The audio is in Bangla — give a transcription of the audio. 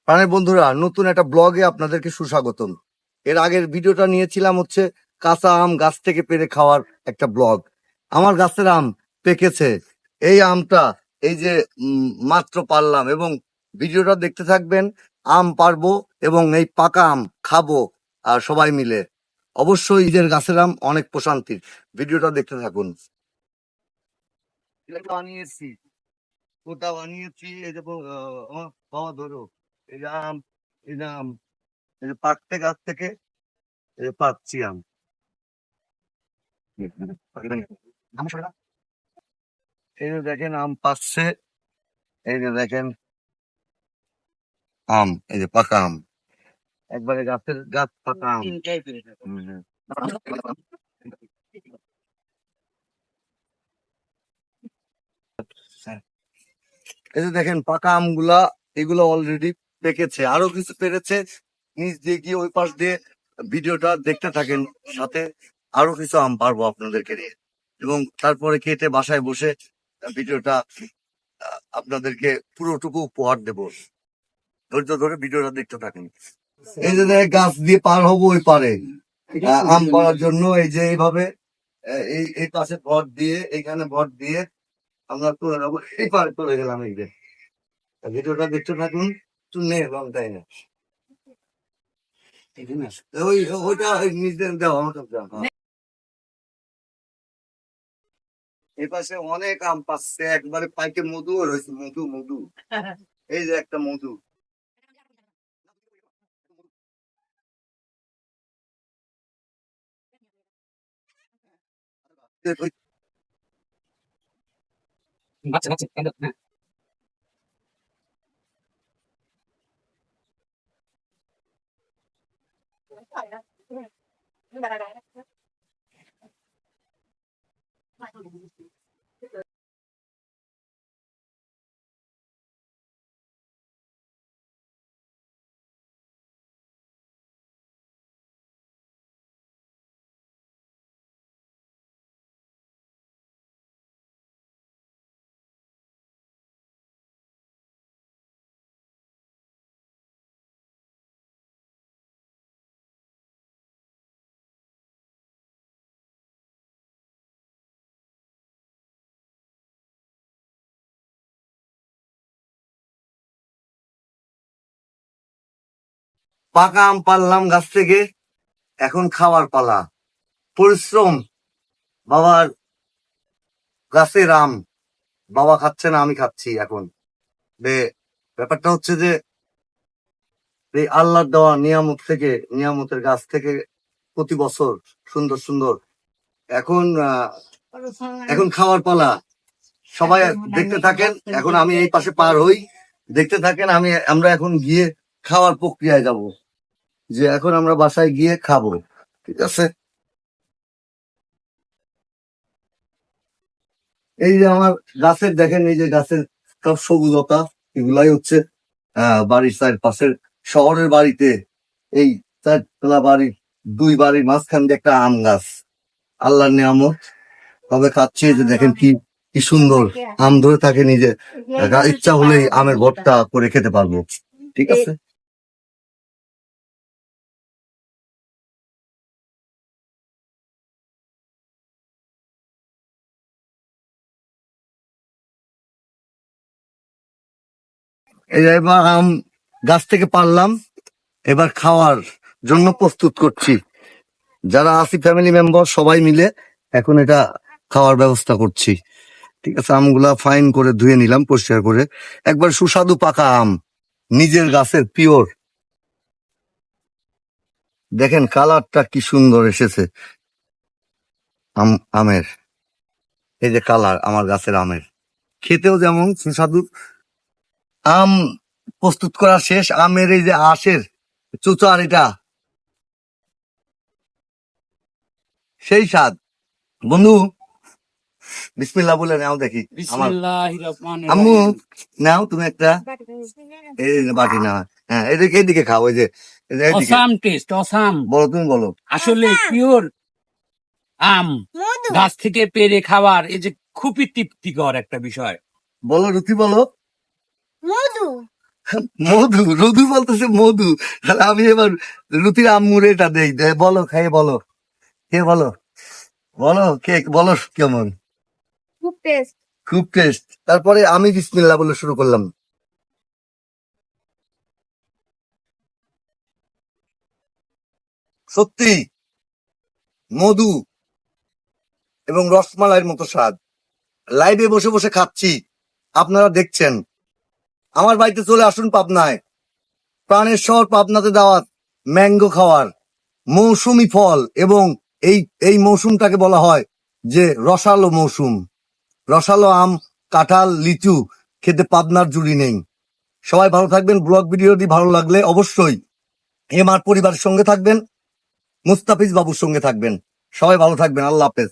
প্রাণের বন্ধুরা, নতুন একটা ব্লগে আপনাদেরকে সুস্বাগতম। এর আগের ভিডিওটা নিয়েছিলাম হচ্ছে কাঁচা আম গাছ থেকে পেড়ে খাওয়ার একটা ব্লগ। আমার গাছের আম পেকেছে। এই আমটা এই যে মাত্র পারলাম, এবং ভিডিওটা দেখতে থাকবেন। আম পারবো এবং এই পাকা আম খাবো আর সবাই মিলে। অবশ্যই নিজের গাছের আম অনেক প্রশান্তির। ভিডিওটা দেখতে থাকুন। বানিয়েছি, কোটা বানিয়েছি। এই যে আমার বাবা ধরো, এই যে আম, এই যে আম, এই যে পাকতে গাছ থেকে এই যে পাচ্ছি আম। এই যে দেখেন আম পাচ্ছে, এই যে দেখেন আম, এই যে পাকা আম, একবারে গাছের গাছ পাকা আম। হুম, হুম। এই যে দেখেন পাকা আমগুলা, এগুলো অলরেডি পেকেছে, আরো কিছু পেরেছে। নিচ দিয়ে গিয়ে ওই পাশ দিয়ে ভিডিওটা দেখতে থাকেন, সাথে আরো কিছু আম পারবো আপনাদেরকে নিয়ে, এবং তারপরে কেটে বাসায় বসে ভিডিওটা আপনাদেরকে পুরোটুকু উপহার দেব। ধৈর্য ধরে ভিডিওটা দেখতে থাকেন। এই যে দেখেন, গাছ দিয়ে পার হবো ওই পারে আম পাড়ার জন্য। এই যে এইভাবে এই এই পাশে ভর দিয়ে, এইখানে ভর দিয়ে আমরা তুলে নেবো। এই পারে চলে গেলাম। এই যে ভিডিওটা দেখতে থাকুন, শুনে এবং তাই না ওই ওইটা নিজের দেওয়া আমাকে দাও। এই পাশে অনেক আম পাচ্ছে, একবারে পাইকে মধু রয়েছে, মধু মধু। এই যে একটা মধু। পাকা আম পারলাম গাছ থেকে, এখন খাওয়ার পালা। পরিশ্রম বাবার গাছের আম, বাবা খাচ্ছে না, আমি খাচ্ছি এখন। বে ব্যাপারটা হচ্ছে যে এই আল্লাহর দেওয়া নিয়ামত থেকে, নিয়ামতের গাছ থেকে প্রতি বছর সুন্দর সুন্দর এখন এখন খাওয়ার পালা। সবাই দেখতে থাকেন, এখন আমি এই পাশে পার হই, দেখতে থাকেন। আমরা এখন গিয়ে খাওয়ার প্রক্রিয়ায় যাব, যে এখন আমরা বাসায় গিয়ে খাবো। ঠিক আছে। এই যে আমার গাছের দেখেন, এই যে গাছের সব সবুজতা, এগুলাই হচ্ছে বাড়ির চারপাশের। শহরের বাড়িতে এই চারতলা বাড়ির দুই বাড়ির মাঝখান দিয়ে একটা আম গাছ, আল্লাহর নিয়ামত। তবে খাচ্ছি, এই যে দেখেন কি কি সুন্দর আম ধরে থাকে নিজে। ইচ্ছা হলেই আমের ভর্তা করে খেতে পারবো। ঠিক আছে। এই যে এবার আম গাছ থেকে পারলাম, এবার খাওয়ার জন্য প্রস্তুত করছি। যারা আছি ফ্যামিলি মেম্বার সবাই মিলে এখন এটা খাওয়ার ব্যবস্থা করছি। ঠিক আছে। আমগুলা ফাইন করে ধুয়ে নিলাম, পরিষ্কার করে। একবার সুস্বাদু পাকা আম, নিজের গাছের পিওর। দেখেন কালারটা কি সুন্দর এসেছে আমের। এই যে কালার আমার গাছের আমের, খেতেও যেমন সুস্বাদু। আম প্রস্তুত করা শেষ। আমের এই যে আঁশের চুচার, এটা সেই স্বাদ। বন্ধু, বিসমিল্লাহ বলে নাও দেখি। আমার আম্মু, নাও তুমি একটা, এই যে বাটি না। হ্যাঁ, এদিকে এদিকে খাও। ওই যে এইদিকে অসাম টেস্ট, অসাম। বলো, তুমি বলো। আসলে পিওর আম গাছ থেকে পেড়ে খাওয়ার এই যে খুবই তৃপ্তিকর একটা বিষয়। বলো রুচি, বলো। মধু। মধু, রুদু বলতেছে মধু। তাহলে আমি এবার রুতির আম্মুর এটা দেই, বলো খাইয়ে বলো, কে বলো, বলো কে, বলো কেমন। খুব টেস্ট। খুব টেস্ট। তারপরে আমি বিসমিল্লাহ বলে শুরু করলাম। সত্যি মধু এবং রসমালাইয়ের মতো স্বাদ। লাইভে বসে বসে খাচ্ছি, আপনারা দেখছেন। আমার বাড়িতে চলে আসুন পাবনায়, প্রাণের শহর পাবনাতে দাওয়াত ম্যাঙ্গো খাওয়ার। মৌসুমি ফল, এবং এই এই মৌসুমটাকে বলা হয় যে রসালো মৌসুম। রসালো আম, কাঁঠাল, লিচু খেতে পাবনার জুড়ি নেই। সবাই ভালো থাকবেন। ব্লগ ভিডিওটি ভালো লাগলে অবশ্যই এমআর পরিবারের সঙ্গে থাকবেন, মুস্তাফিজ বাবুর সঙ্গে থাকবেন। সবাই ভালো থাকবেন। আল্লাহ হাফেজ।